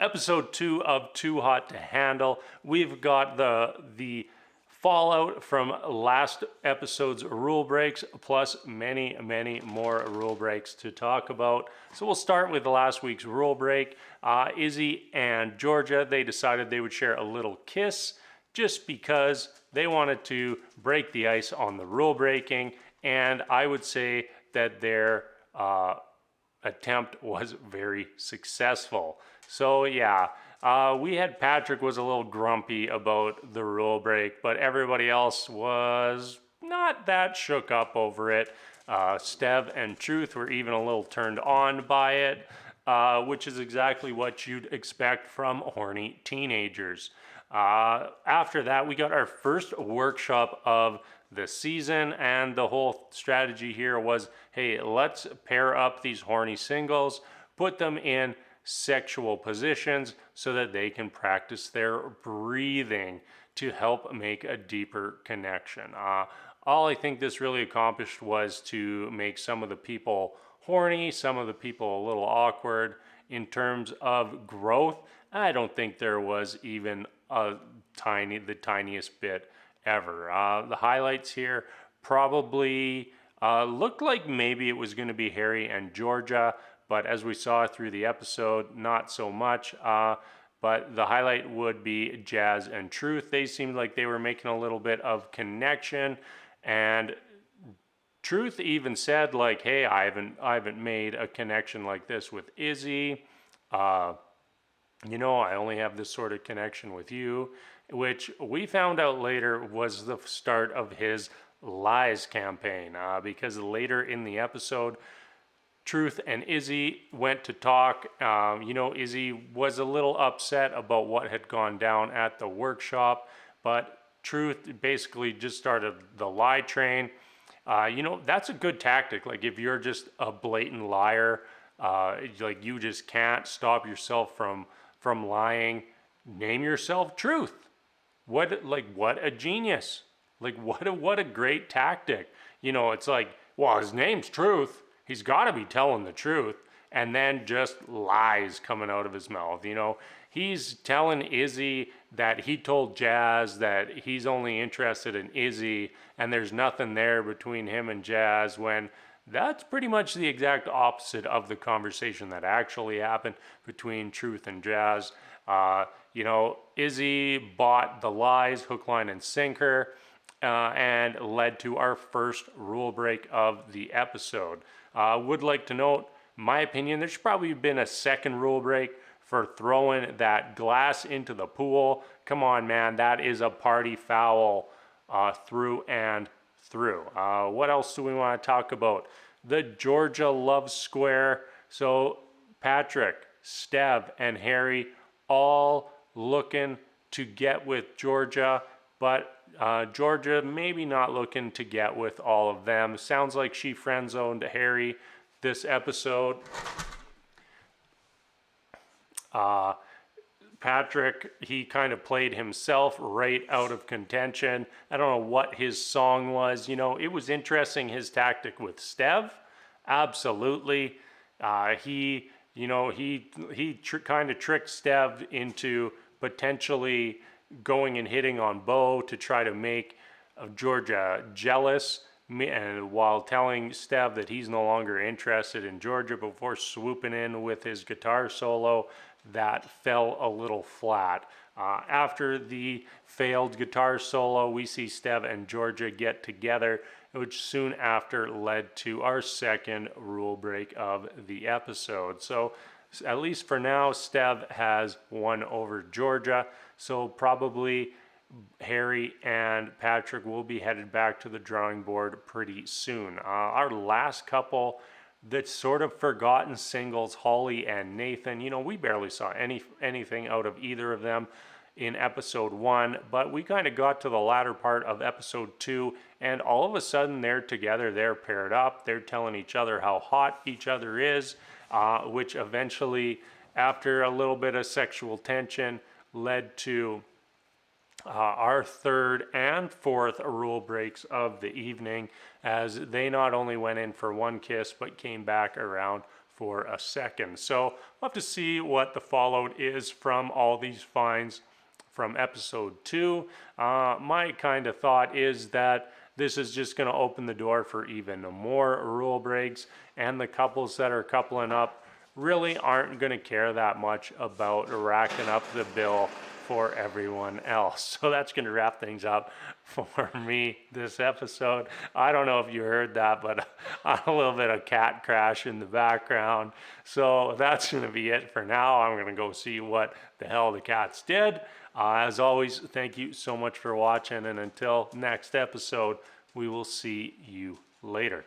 Episode 2 of Too Hot to Handle. We've got the fallout from last episode's rule breaks, plus many more rule breaks to talk about. So we'll start with last week's rule break. Izzy and Georgia, they decided they would share a little kiss just because they wanted to break the ice on the rule breaking, and I would say that their attempt was very successful. So yeah, we had Patrick was a little grumpy about the rule break, but everybody else was not that shook up over it. Stev and Truth were even a little turned on by it, which is exactly what you'd expect from horny teenagers. After that, we got our first workshop of the season, and the whole strategy here was, hey, let's pair up these horny singles, put them in sexual positions so that they can practice their breathing to help make a deeper connection. All I think this really accomplished was to make some of the people horny, some of the people a little awkward. In terms of growth, I don't think there was even the tiniest bit ever. The highlights here probably looked like maybe it was going to be Harry and Georgia, but as we saw through the episode, not so much. But the highlight would be Jazz and Truth. They seemed like they were making a little bit of connection, and Truth even said like, "Hey, I haven't made a connection like this with Izzy. I only have this sort of connection with you," which we found out later was the start of his lies campaign. Because later in the episode, Truth and Izzy went to talk. Izzy was a little upset about what had gone down at the workshop, but Truth basically just started the lie train. That's a good tactic. Like if you're just a blatant liar, like you just can't stop yourself from lying, name yourself Truth. What a genius. Like what a great tactic. It's like, well, his name's Truth. He's got to be telling the truth, and then just lies coming out of his mouth. He's telling Izzy that he told Jazz that he's only interested in Izzy, and there's nothing there between him and Jazz, when that's pretty much the exact opposite of the conversation that actually happened between Truth and Jazz. Izzy bought the lies hook, line, and sinker, and led to our first rule break of the episode. Would like to note, my opinion, there should probably have been a second rule break for throwing that glass into the pool. Come on, man, that is a party foul through and through. What else do we want to talk about? The Georgia Love Square. So Patrick, Stev, and Harry all looking to get with Georgia, but Georgia maybe not looking to get with all of them. Sounds like she friend-zoned Harry this episode. Patrick, he kind of played himself right out of contention. I don't know what his song was. It was interesting, his tactic with Stev. Absolutely. He kind of tricked Stev into potentially going and hitting on Bo to try to make Georgia jealous, and while telling Stev that he's no longer interested in Georgia before swooping in with his guitar solo. That fell a little flat. After the failed guitar solo, we see Stev and Georgia get together, which soon after led to our second rule break of the episode. So at least for now, Stev has won over Georgia. So probably Harry and Patrick will be headed back to the drawing board pretty soon. Our last couple, the sort of forgotten singles, Holly and Nathan, we barely saw anything out of either of them in episode 1, but we kind of got to the latter part of episode 2, and all of a sudden they're together, they're paired up, they're telling each other how hot each other is, which eventually, after a little bit of sexual tension, led to our third and fourth rule breaks of the evening, as they not only went in for one kiss but came back around for a second. So we'll have to see what the fallout is from all these fines from episode 2. My kind of thought is that this is just going to open the door for even more rule breaks, and the couples that are coupling up really aren't going to care that much about racking up the bill for everyone else. So that's going to wrap things up for me this episode. I don't know if you heard that, but a little bit of cat crash in the background. So that's going to be it for now. I'm going to go see what the hell the cats did. As always, thank you so much for watching, and until next episode, we will see you later.